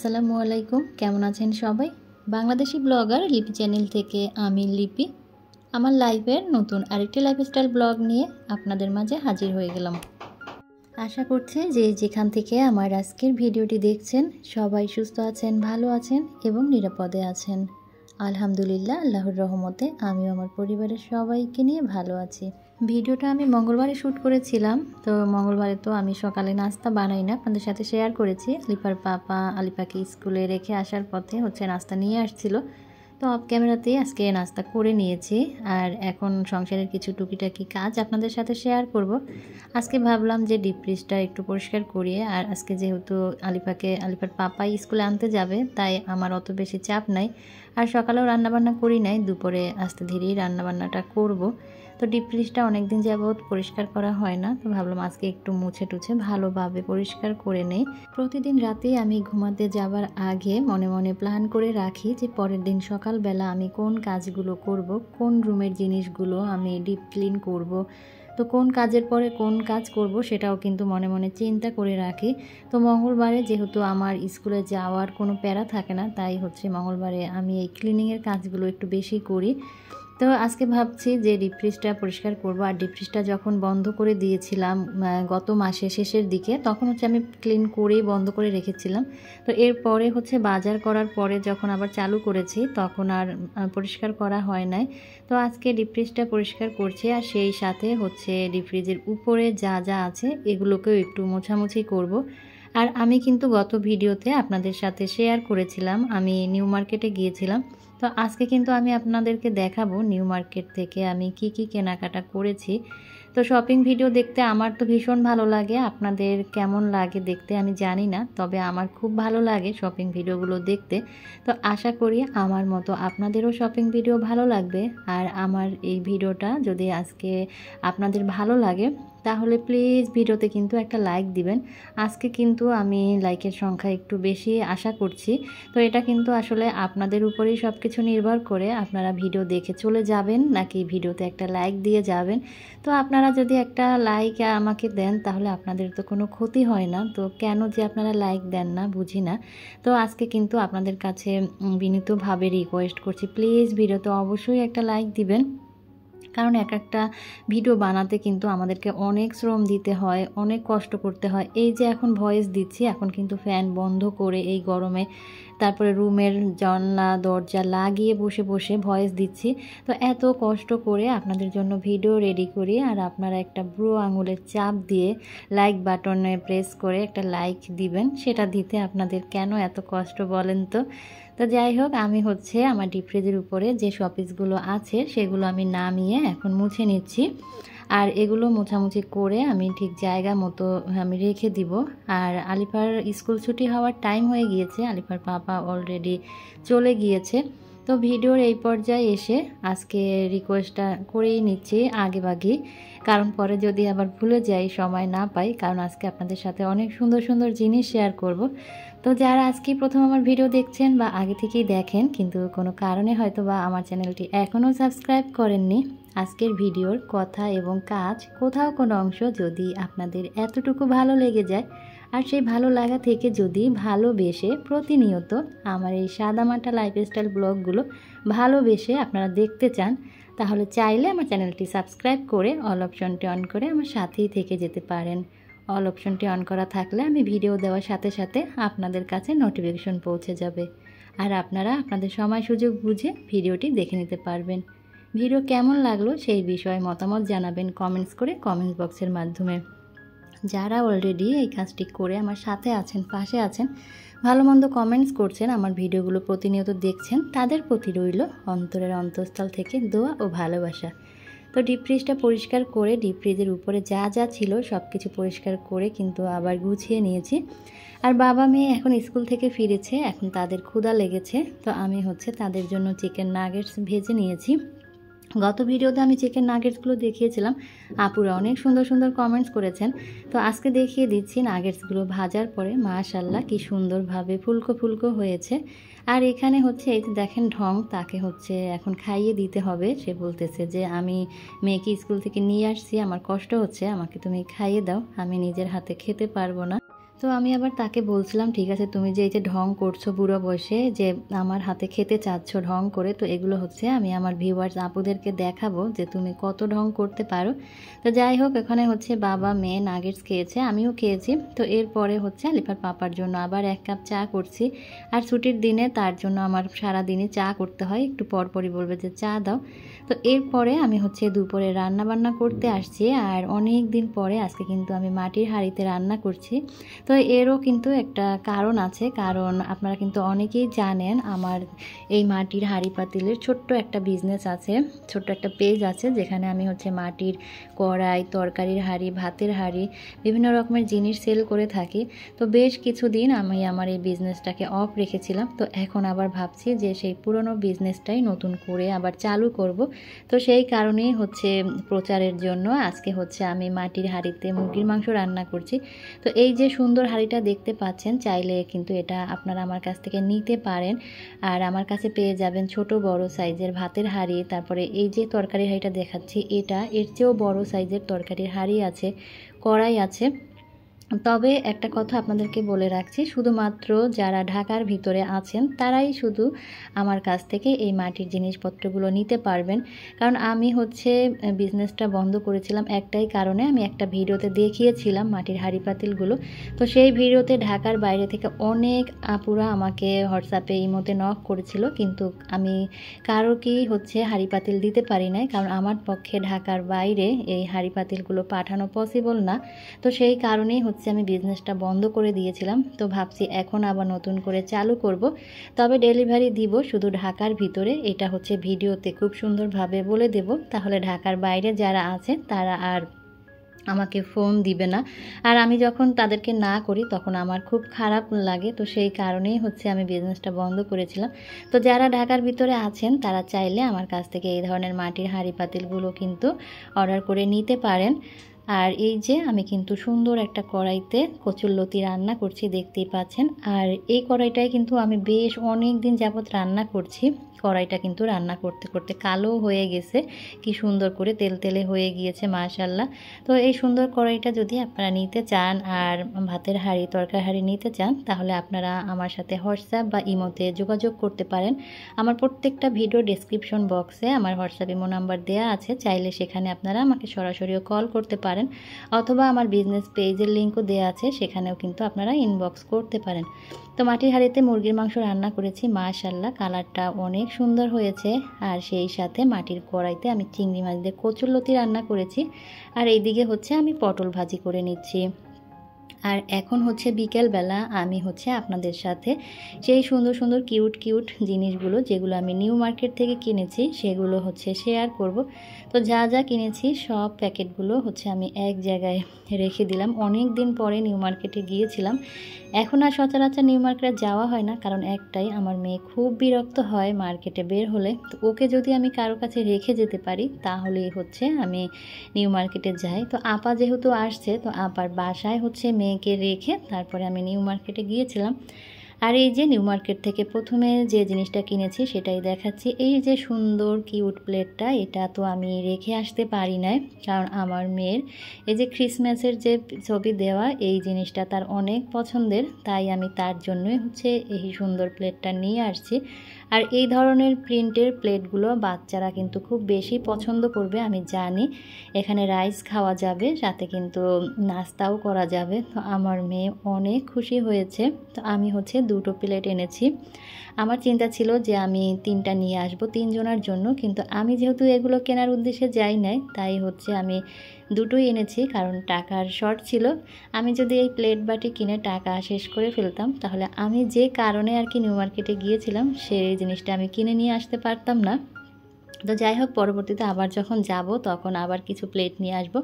আসসালামু আলাইকুম, কেমন আছেন সবাই? বাংলাদেশি ব্লগার লিপি চ্যানেল থেকে আমি লিপি আমার লাইফের নতুন আরেকটি লাইফস্টাইল ব্লগ নিয়ে আপনাদের মাঝে হাজির হয়ে গেলাম। আশা করছি যে যেখান থেকে আমার আজকের ভিডিওটি দেখছেন সবাই সুস্থ আছেন, ভালো আছেন এবং নিরাপদে আছেন। আলহামদুলিল্লাহ, আল্লাহর রহমতে আমিও আমার পরিবারের সবাইকে নিয়ে ভালো আছি। ভিডিওটা আমি মঙ্গলবারে শ্যুট করেছিলাম। তো মঙ্গলবারে তো আমি সকালে নাস্তা বানাই না, আপনাদের সাথে শেয়ার করেছি। আলিফার পাপা আলিফাকে স্কুলে রেখে আসার পথে নাস্তা নিয়ে আসছিল। তো অফ ক্যামেরাতেই আজকে নাস্তা করে নিয়েছি। আর এখন সংসারের কিছু টুকিটাকি কাজ আপনাদের সাথে শেয়ার করব। আজকে ভাবলাম যে ডিপ ফ্রিজটা একটু পরিষ্কার করিয়ে, আর আজকে যেহেতু আলিফার পাপাই স্কুলে আনতে যাবে, তাই আমার অত বেশি চাপ নাই। আর সকালেও রান্নাবান্না করি নাই, দুপুরে আস্তে ধীরেই রান্নাবান্নাটা করব। তো ডিপ ফ্রিজটা অনেক দিন যাবৎ পরিষ্কার করা হয় না, তো ভাবলাম আজকে একটু মুছে টুছে ভালোভাবে পরিষ্কার করে নেই। প্রতিদিন রাতে আমি ঘুমাতে যাবার আগে মনে মনে প্ল্যান করে রাখি যে পরের দিন সকালবেলা আমি কোন কাজগুলো করব, কোন রুমের জিনিসগুলো আমি ডিপ ক্লিন করব, তো কোন কাজের পরে কোন কাজ করব সেটাও কিন্তু মনে মনে চিন্তা করে রাখি। তো মঙ্গলবারে যেহেতু আমার স্কুলে যাওয়ার কোনো প্যারা থাকে না, তাই মঙ্গলবারে আমি এই ক্লিনিংয়ের কাজগুলো একটু বেশি করি। তো আজকে ভাবছি যে ডিপ ফ্রিজটা পরিষ্কার করব। আর ডিপ ফ্রিজটা যখন বন্ধ করে দিয়েছিলাম গত মাসে শেষের দিকে, তখন আমি ক্লিন করেই বন্ধ করে রেখেছিলাম। তো এরপরে বাজার করার পরে যখন আবার চালু করেছি তখন আর পরিষ্কার করা হয় নাই। তো আজকে ডিপ ফ্রিজটা পরিষ্কার করছি, আর সেই সাথে ডিপ ফ্রিজের উপরে যা যা আছে এগুলোকেও একটু মোছামুছি করব। আর আমি কিন্তু গত ভিডিওতে আপনাদের সাথে শেয়ার করেছিলাম আমি নিউ মার্কেটে গিয়েছিলাম। তো আজকে কিন্তু আমি আপনাদেরকে দেখাবো নিউ মার্কেট থেকে আমি কি কি কেনাকাটা করেছি। তো শপিং ভিডিও দেখতে আমার তো ভীষণ ভালো লাগে, আপনাদের কেমন লাগে দেখতে আমি জানি না, তবে আমার খুব ভালো লাগে শপিং ভিডিওগুলো দেখতে। তো আশা করি আমার মতো আপনাদেরও শপিং ভিডিও ভালো লাগবে। আর আমার এই ভিডিওটা যদি আজকে আপনাদের ভালো লাগে তাহলে প্লিজ ভিডিওতে কিন্তু একটা লাইক দিবেন। আজকে কিন্তু আমি লাইকের সংখ্যা একটু বেশি আশা করছি। তো এটা কিন্তু আসলে আপনাদের উপরেই সব কিছু নির্ভর করে, আপনারা ভিডিও দেখে চলে যাবেন নাকি ভিডিওতে একটা লাইক দিয়ে যাবেন। তো আপনারা যদি একটা লাইক আমাকে দেন তাহলে আপনাদের তো কোনো ক্ষতি হয় না, তো কেন যে আপনারা লাইক দেন না বুঝি না। তো আজকে কিন্তু আপনাদের কাছে বিনীতভাবে রিকোয়েস্ট করছি, প্লিজ ভিডিওতে অবশ্যই একটা লাইক দিবেন। কারণ একটা ভিডিও বানাতে কিন্তু আমাদেরকে অনেক শ্রম দিতে হয়, অনেক কষ্ট করতে হয়। এই যে এখন ভয়েস দিচ্ছি, এখন কিন্তু ফ্যান বন্ধ করে এই গরমে, তারপরে রুমের জানলা দরজা লাগিয়ে বসে বসে ভয়েস দিচ্ছি। তো এত কষ্ট করে আপনাদের জন্য ভিডিও রেডি করি, আর আপনারা একটা বুড়ো আঙুলের চাপ দিয়ে লাইক বাটনে প্রেস করে একটা লাইক দিবেন, সেটা দিতে আপনাদের কেন এত কষ্ট বলেন তো? তো যাই হোক, আমি আমার ডিপ ফ্রিজের উপরে যে শপিসগুলো আছে সেগুলো আমি নামিয়ে এখন মুছে নিচ্ছি। আর এগুলো মোছামুছি করে আমি ঠিক জায়গা মতো আমি রেখে দিব। আর আলিফার স্কুল ছুটি হওয়ার টাইম হয়ে গিয়েছে, আলিফার পাপা অলরেডি চলে গিয়েছে। তো ভিডিওর এই পর্যায়ে এসে আজকে রিকোয়েস্টটা করেই নিচ্ছি আগেভাগেই, কারণ পরে যদি আবার ভুলে যাই, সময় না পাই, কারণ আজকে আপনাদের সাথে অনেক সুন্দর সুন্দর জিনিস শেয়ার করব। তো যারা আজকে প্রথম আমার ভিডিও দেখছেন বা আগে থেকেই দেখেন কিন্তু কোনো কারণে হয়তো বা আমার চ্যানেলটি এখনও সাবস্ক্রাইব করেননি, আজকের ভিডিওর কথা এবং কাজ কোথাও কোনো অংশ যদি আপনাদের এতটুকু ভালো লেগে যায়, আর সেই ভালো লাগা থেকে যদি ভালোবেসে প্রতিনিয়ত আমার এই সাদামাটা লাইফস্টাইল ব্লগগুলো ভালোবেসে আপনারা দেখতে চান, তাহলে চাইলে আমার চ্যানেলটি সাবস্ক্রাইব করে অল অপশনটি অন করে আমার সাথেই থেকে যেতে পারেন। অল অপশনটি অন করা থাকলে আমি ভিডিও দেওয়ার সাথে সাথে আপনাদের কাছে নোটিফিকেশন পৌঁছে যাবে, আর আপনারা আপনাদের সময় সুযোগ বুঝে ভিডিওটি দেখে নিতে পারবেন। ভিডিও কেমন লাগলো সেই বিষয়ে মতামত জানাবেন কমেন্টস করে, কমেন্টস বক্সের মাধ্যমে। যারা অলরেডি এই কাজটি করে আমার সাথে আছেন, পাশে আছেন, ভালো মন্দ কমেন্টস করছেন, আমার ভিডিওগুলো প্রতিনিয়ত দেখছেন, তাদের প্রতি রইল অন্তরের অন্তঃস্থল থেকে দোয়া ও ভালোবাসা। তো ডিপ ফ্রিজটা পরিষ্কার করে ডিপ ফ্রিজের উপরে যা যা ছিল সব কিছু পরিষ্কার করে কিন্তু আবার গুছিয়ে নিয়েছি। আর বাবা মেয়ে এখন স্কুল থেকে ফিরেছে, এখন তাদের ক্ষুধা লেগেছে। তো আমি তাদের জন্য চিকেন নাগেটস ভেজে নিয়েছি। গত ভিডিওতে আমি চিকেন নাগেটসগুলো দেখিয়েছিলাম, আপুরা অনেক সুন্দর সুন্দর কমেন্টস করেছেন। তো আজকে দেখিয়ে দিচ্ছি নাগেটসগুলো ভাজার পরে, মাশাআল্লাহ কি সুন্দরভাবে ফুলকো ফুলকো হয়েছে। আর এখানে এই যে দেখেন ঢং, তাকে এখন খাইয়ে দিতে হবে। সে বলতেছে যে আমি মেয়েকে স্কুল থেকে নিয়ে আসছি, আমার কষ্ট হচ্ছে, আমাকে তুমি খাইয়ে দাও, আমি নিজের হাতে খেতে পারবো না। তো আমি আবার তাকে বলছিলাম, ঠিক আছে তুমি যে এই যে ঢং করছো বুড়ো বয়সে, যে আমার হাতে খেতে চাচ্ছ ঢং করে, তো এগুলো হচ্ছে আমি আমার ভিউয়ার্স আপুদেরকে দেখাবো যে তুমি কত ঢং করতে পারো। তো যাই হোক, এখানে হচ্ছে বাবা মেয়ে নাগেটস খেয়েছে, আমিও খেয়েছি। তো এরপরে হচ্ছে আলিফার পাপার জন্য আবার 1 কাপ চা করছি। আর ছুটির দিনে তার জন্য আমার সারাদিনই চা করতে হয়, একটু পরপরই বলবে যে চা দাও। তো এরপরে আমি হচ্ছে দুপুরে রান্না বান্না করতে আসছি। আর অনেক দিন পরে আজকে কিন্তু আমি মাটির হাঁড়িতে রান্না করছি। তো এরও কিন্তু একটা কারণ আছে, কারণ আপনারা কিন্তু অনেকেই জানেন আমার এই মাটির হাঁড়ি পাতিলের ছোট্ট একটা বিজনেস আছে, ছোট্ট একটা পেজ আছে, যেখানে আমি হচ্ছে মাটির কড়াই, তরকারির হাঁড়ি, ভাতের হাঁড়ি, বিভিন্ন রকমের জিনিস সেল করে থাকি। তো বেশ কিছুদিন আমি আমার এই বিজনেসটাকে অফ রেখেছিলাম। তো এখন আবার ভাবছি যে সেই পুরনো বিজনেসটাই নতুন করে আবার চালু করব। তো সেই কারণেই হচ্ছে প্রচারের জন্য আজকে হচ্ছে আমি মাটির হাঁড়িতে মুরগির মাংস রান্না করছি। তো এই যে সুন্দর হাঁড়িটা দেখতে পাচ্ছেন, চাইলে কিন্তু এটা আপনারা আমার কাছ থেকে নিতে পারেন। আর আমার কাছে পেয়ে যাবেন ছোট বড় সাইজের ভাতের হাঁড়ি, তারপরে এই যে তরকারির হাঁড়িটা দেখাচ্ছি এটা এর চেয়েও বড় সাইজের তরকারির হাঁড়ি আছে, কড়াই আছে। তবে একটা কথা আপনাদেরকে বলে রাখছি, শুধুমাত্র যারা ঢাকার ভিতরে আছেন তারাই শুধু আমার কাছ থেকে এই মাটির জিনিসপত্রগুলো নিতে পারবেন। কারণ আমি হচ্ছে বিজনেসটা বন্ধ করেছিলাম একটাই কারণে, আমি একটা ভিডিওতে দেখিয়েছিলাম মাটির হাঁড়ি পাতিলগুলো। তো সেই ভিডিওতে ঢাকার বাইরে থেকে অনেক আপুরা আমাকে হোয়াটসঅ্যাপে ইমোতে নক করেছিল, কিন্তু আমি কারোকেই হচ্ছে হাঁড়ি পাতিল দিতে পারি নাই, কারণ আমার পক্ষে ঢাকার বাইরে এই হাঁড়ি পাতিলগুলো পাঠানো পসিবল না। তো সেই কারণেই হচ্ছে আমি বিজনেসটা বন্ধ করে দিয়েছিলাম। তো ভাবছি এখন আবার নতুন করে চালু করব, তবে ডেলিভারি দিব শুধু ঢাকার ভিতরে। এটা হচ্ছে ভিডিওতে খুব সুন্দরভাবে বলে দেব, তাহলে ঢাকার বাইরে যারা আছে তারা আর আমাকে ফোন দিবে না। আর আমি যখন তাদেরকে না করি তখন আমার খুব খারাপ লাগে। তো সেই কারণেই হচ্ছে আমি বিজনেসটা বন্ধ করেছিলাম। তো যারা ঢাকার ভিতরে আছেন তারা চাইলে আমার কাছ থেকে এই ধরনের মাটির হাঁড়ি পাতিলগুলো কিন্তু অর্ডার করে নিতে পারেন। আর এই যে আমি কিন্তু সুন্দর একটা কড়াইতে কচুরলতি রান্না করছি, দেখতেই পাচ্ছেন। আর এই কড়াইটাই কিন্তু আমি বেশ অনেক দিন যাবৎ রান্না করছি। কড়াইটা কিন্তু রান্না করতে করতে কালো হয়ে গেছে, কি সুন্দর করে তেলতেলে হয়ে গিয়েছে মাশাআল্লাহ। তো এই সুন্দর কড়াইটা যদি আপনারা নিতে চান আর ভাতের হাঁড়ি, তরকারি হাঁড়ি নিতে চান, তাহলে আপনারা আমার সাথে হোয়াটসঅ্যাপ বা ইমোতে যোগাযোগ করতে পারেন। আমার প্রত্যেকটা ভিডিও ডেসক্রিপশন বক্সে আমার হোয়াটসঅ্যাপ ইমো নাম্বার দেওয়া আছে, চাইলে সেখানে আপনারা আমাকে সরাসরিও কল করতে পারেন, অথবা আমার বিজনেস পেজের লিঙ্কও দেওয়া আছে, সেখানেও কিন্তু আপনারা ইনবক্স করতে পারেন। তো মাটির হাঁড়িতে মুরগির মাংস রান্না করেছি, মাশাআল্লাহ কালারটা অনেক সুন্দর হয়েছে। আর সেই সাথে মাটির কড়াইতে আমি চিংড়ি মাছ দিয়ে কচুরলতি রান্না করেছি। আর এইদিকে হচ্ছে আমি পটল ভাজি করে নিচ্ছি। আর এখন হচ্ছে বিকেলবেলা আমি হচ্ছে আপনাদের সাথে সেই সুন্দর সুন্দর কিউট কিউট জিনিসগুলো, যেগুলো আমি নিউ মার্কেট থেকে কিনেছি, সেগুলো হচ্ছে শেয়ার করব। তো যা যা কিনেছি সব প্যাকেটগুলো হচ্ছে আমি এক জায়গায় রেখে দিলাম। অনেক দিন পরে নিউ মার্কেটে গিয়েছিলাম, এখন আর সচরাচর নিউ মার্কেটে যাওয়া হয় না, কারণ একটাই, আমার মেয়ে খুব বিরক্ত হয় মার্কেটে বের হলে। তো ওকে যদি আমি কারো কাছে রেখে যেতে পারি তাহলেই হচ্ছে আমি নিউ মার্কেটে যাই। তো আপা যেহেতু আসছে, তো আপার বাসায় হচ্ছে মেয়েকে রেখে তারপরে আমি নিউ মার্কেটে গিয়েছিলাম। আর এই যে নিউ মার্কেট থেকে প্রথমে যে জিনিসটা কিনেছি সেটাই দেখাচ্ছি। এই যে সুন্দর কিউট প্লেটটা, এটা তো আমি রেখে আসতে পারি না, কারণ আমার মেয়ের এই যে ক্রিসমাসের যে ছবি দেওয়া এই জিনিসটা তার অনেক পছন্দের, তাই আমি তার জন্যই হচ্ছে এই সুন্দর প্লেটটা নিয়ে আসছি। আর এই ধরনের প্রিন্টের প্লেটগুলো বাচ্চারা কিন্তু খুব বেশি পছন্দ করবে, আমি জানি। এখানে রাইস খাওয়া যাবে, সাথে কিন্তু নাস্তাও করা যাবে। তো আমার মেয়ে অনেক খুশি হয়েছে। তো আমি হচ্ছে 2টো প্লেট এনেছি। আমার চিন্তা ছিল যে আমি 3টা নিয়ে আসবো 3 জনের জন্য, কিন্তু আমি যেহেতু এগুলো কেনার উদ্দেশ্যে যাই নাই, তাই হচ্ছে আমি 2টোই এনেছি, কারণ টাকার শর্ট ছিল। আমি যদি এই প্লেট বাটি কিনে টাকা শেষ করে ফেলতাম, তাহলে আমি যে কারণে আর কি নিউ মার্কেটে গিয়েছিলাম সেই জিনিসটা আমি কিনে নিয়ে আসতে পারতাম না। তো যাই হোক, পরবর্তীতে আবার যখন যাব তখন আবার কিছু প্লেট নিয়ে আসব।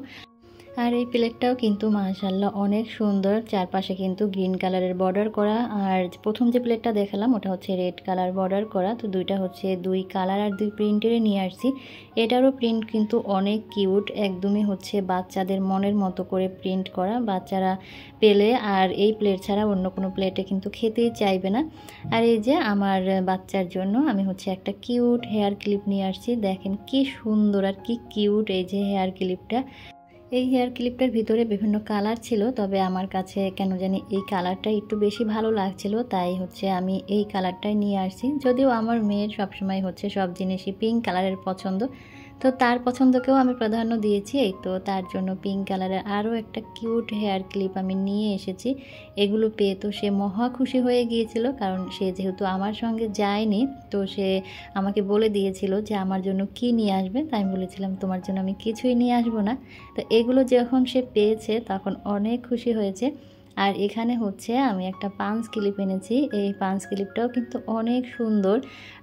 আর এই প্লেটটাও কিন্তু মাশাআল্লাহ অনেক সুন্দর, চারপাশে কিন্তু গ্রিন কালারের বর্ডার করা। আর প্রথম যে প্লেটটা দেখালাম ওটা হচ্ছে রেড কালার বর্ডার করা। তো দুইটা হচ্ছে 2 কালার আর 2 প্রিন্টেরই নিয়ে আসছি। এটারও প্রিন্ট কিন্তু অনেক কিউট, একদমই হচ্ছে বাচ্চাদের মনের মতো করে প্রিন্ট করা, বাচ্চারা পেলে আর এই প্লেট ছাড়া অন্য কোনো প্লেটে কিন্তু খেতেই চাইবে না। আর এই যে আমার বাচ্চার জন্য আমি হচ্ছে একটা কিউট হেয়ার ক্লিপ নিয়ে আসছি, দেখেন কি সুন্দর আর কি কিউট এই যে হেয়ার ক্লিপটা। এই হেয়ার ক্লিপটার ভিতরে বিভিন্ন কালার ছিল, তবে আমার কাছে কেন জানি এই কালারটা একটু বেশি ভালো লাগছিল, তাই হচ্ছে আমি এই কালারটাই নিয়ে আসছি। যদিও আমার মেয়ের সবসময় হচ্ছে সব জিনিসই পিঙ্ক কালারের পছন্দ, তো তার পছন্দকেও আমি প্রাধান্য দিয়েছি। এই তো তার জন্য পিঙ্ক কালারের আরও একটা কিউট হেয়ার ক্লিপ আমি নিয়ে এসেছি। এগুলো পেয়ে তো সে মহা খুশি হয়ে গিয়েছিল, কারণ সে যেহেতু আমার সঙ্গে যায়নি, তো সে আমাকে বলে দিয়েছিল যে আমার জন্য কি নিয়ে আসবে। তাই আমি বলেছিলাম তোমার জন্য আমি কিছুই নিয়ে আসবো না। তো এগুলো যখন সে পেয়েছে তখন অনেক খুশি হয়েছে। আর এখানে হচ্ছে আমি একটা পাঞ্চ ক্লিপ এনেছি। এই পাঞ্চ ক্লিপটাও কিন্তু অনেক সুন্দর,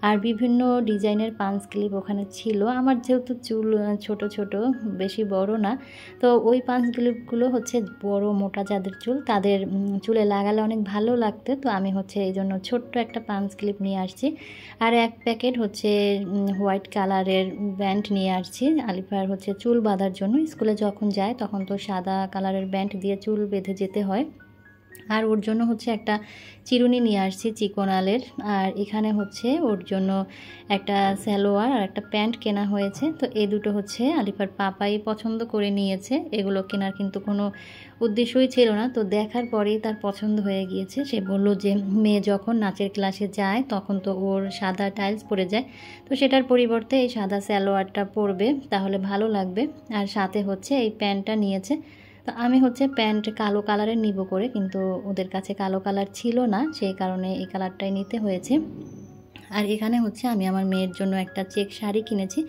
আর বিভিন্ন ডিজাইনের পাঞ্চ ক্লিপ ওখানে ছিল। আমার যেহেতু চুল ছোট ছোট, বেশি বড় না, তো ওই পাঞ্চ ক্লিপগুলো হচ্ছে বড় মোটা যাদের চুল তাদের চুলে লাগালে অনেক ভালো লাগতো। তো আমি হচ্ছে এই জন্য ছোট্ট একটা পাঞ্চ ক্লিপ নিয়ে আসছি। আর এক প্যাকেট হচ্ছে হোয়াইট কালারের ব্যান্ড নিয়ে আসছি। আলিফার হচ্ছে চুল বাঁধার জন্য, স্কুলে যখন যায় তখন তো সাদা কালারের ব্যান্ড দিয়ে চুল বেঁধে যেতে হয়। আর ওর জন্য হচ্ছে একটা চিরুনি নিয়ে আসছি চিকনালের। আর এখানে হচ্ছে ওর জন্য একটা সালোয়ার আর একটা প্যান্ট কেনা হয়েছে। তো এই দুটো হচ্ছে আলিফার পাপাই পছন্দ করে নিয়েছে। এগুলো কেনার কিন্তু কোনো উদ্দেশ্যই ছিল না, তো দেখার পরেই তার পছন্দ হয়ে গিয়েছে। সে বলল যে মেয়ে যখন নাচের ক্লাসে যায় তখন তো ওর সাদা টাইলস পরে যায়, তো সেটার পরিবর্তে এই সাদা সালোয়ারটা পরবে, তাহলে ভালো লাগবে। আর সাথে হচ্ছে এই প্যান্টটা নিয়েছে। তো আমি হচ্ছে প্যান্ট কালো কালারের নিব করে, কিন্তু ওদের কাছে কালো কালার ছিল না, সেই কারণে এই কালারটাই নিতে হয়েছে। আর এখানে হচ্ছে আমি আমার মেয়ের জন্য একটা চেক শাড়ি কিনেছি।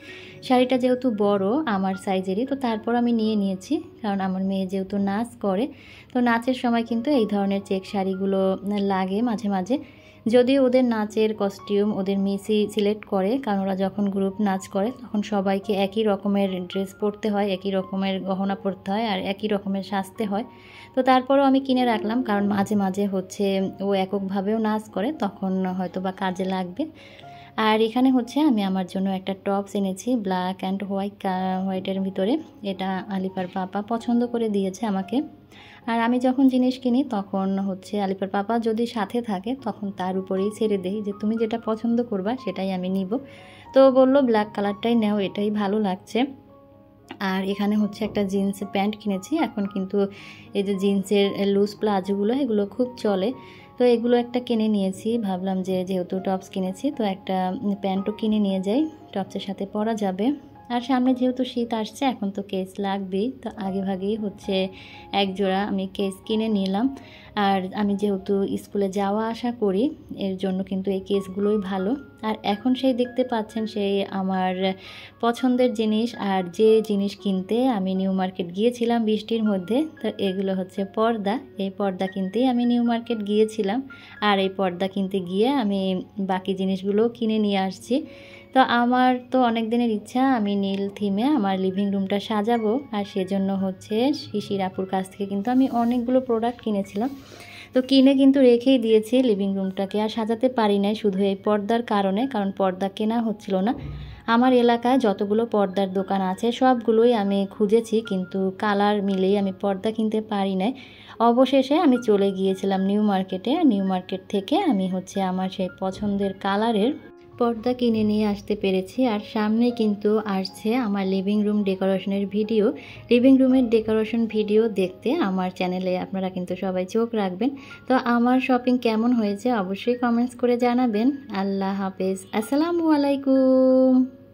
শাড়িটা যেহেতু বড় আমার সাইজেরই, তো তারপর আমি নিয়ে নিয়েছি, কারণ আমার মেয়ে যেহেতু নাচ করে, তো নাচের সময় কিন্তু এই ধরনের চেক শাড়িগুলো লাগে মাঝে মাঝে। যদিও ওদের নাচের কস্টিউম ওদের মিসই সিলেক্ট করে, কারণ ওরা যখন গ্রুপ নাচ করে তখন সবাইকে একই রকমের ড্রেস পরতে হয়, একই রকমের গহনা পরতে হয়, আর একই রকমের সাজতে হয়। তো তারপরও আমি কিনে রাখলাম, কারণ মাঝে মাঝে হচ্ছে ও এককভাবেও নাচ করে, তখন হয়তো বা কাজে লাগবে। আর এখানে হচ্ছে আমি আমার জন্য একটা টপস এনেছি ব্ল্যাক অ্যান্ড হোয়াইটের ভিতরে। এটা আলিফার পাপা পছন্দ করে দিয়েছে আমাকে। আর আমি যখন জিনিস কিনি তখন হচ্ছে আলিফার পাপা যদি সাথে থাকে তখন তার উপরেই ছেড়ে দেই যে তুমি যেটা পছন্দ করবা সেটাই আমি নিব। তো বলল ব্ল্যাক কালারটাই নাও, এটাই ভালো লাগছে। আর এখানে হচ্ছে একটা জিন্স প্যান্ট কিনেছি। এখন কিন্তু এই যে জিন্সের লুজ প্লাজোগুলো এগুলো খুব চলে, তো এগুলো একটা কিনে নিয়েছি। ভাবলাম যে যেহেতু টপস কিনেছি তো একটা প্যান্টও কিনে নিয়ে যাই, টপসের সাথে পরা যাবে। আর সামনে যেহেতু শীত আসছে এখন তো কেস লাগবেই, তো আগে ভাগেই হচ্ছে এক জোড়া আমি কেস কিনে নিলাম। আর আমি যেহেতু স্কুলে যাওয়া আসা করি এর জন্য কিন্তু এই কেসগুলোই ভালো। আর এখন সেই দেখতে পাচ্ছেন সেই আমার পছন্দের জিনিস, আর যে জিনিস কিনতে আমি নিউ মার্কেট গিয়েছিলাম বৃষ্টির মধ্যে, তো এগুলো হচ্ছে পর্দা। এই পর্দা কিনতেই আমি নিউ মার্কেট গিয়েছিলাম, আর এই পর্দা কিনতে গিয়ে আমি বাকি জিনিসগুলোও কিনে নিয়ে আসছি। তো আমার তো অনেক দিনের ইচ্ছা আমি নীল থিমে আমার লিভিং রুমটা সাজাবো, আর সেজন্য হচ্ছে শিশির আপুর কাছ থেকে কিন্তু আমি অনেকগুলো প্রোডাক্ট কিনেছিলাম। তো কিনে কিন্তু রেখেই দিয়েছি লিভিং রুমটাকে, আর সাজাতে পারি নাই শুধু এই পর্দার কারণে, কারণ পর্দা কেনা হচ্ছিল না। আমার এলাকায় যতগুলো পর্দার দোকান আছে সবগুলোই আমি খুঁজেছি, কিন্তু কালার মিলেই আমি পর্দা কিনতে পারি নাই। অবশেষে আমি চলে গিয়েছিলাম নিউ মার্কেটে। নিউ মার্কেট থেকে আমি হচ্ছে আমার সেই পছন্দের কালারের পর্দা কিনে নিয়ে আসতে পেরেছি। আর সামনে কিন্তু আসছে আমার লিভিং রুম ডেকোরেশনের ভিডিও। লিভিং রুমের ডেকোরেশন ভিডিও দেখতে আমার চ্যানেলে আপনারা কিন্তু সবাই চোখ রাখবেন। তো আমার শপিং কেমন হয়েছে অবশ্যই কমেন্টস করে জানাবেন। আল্লাহ হাফেজ, আসসালামু আলাইকুম।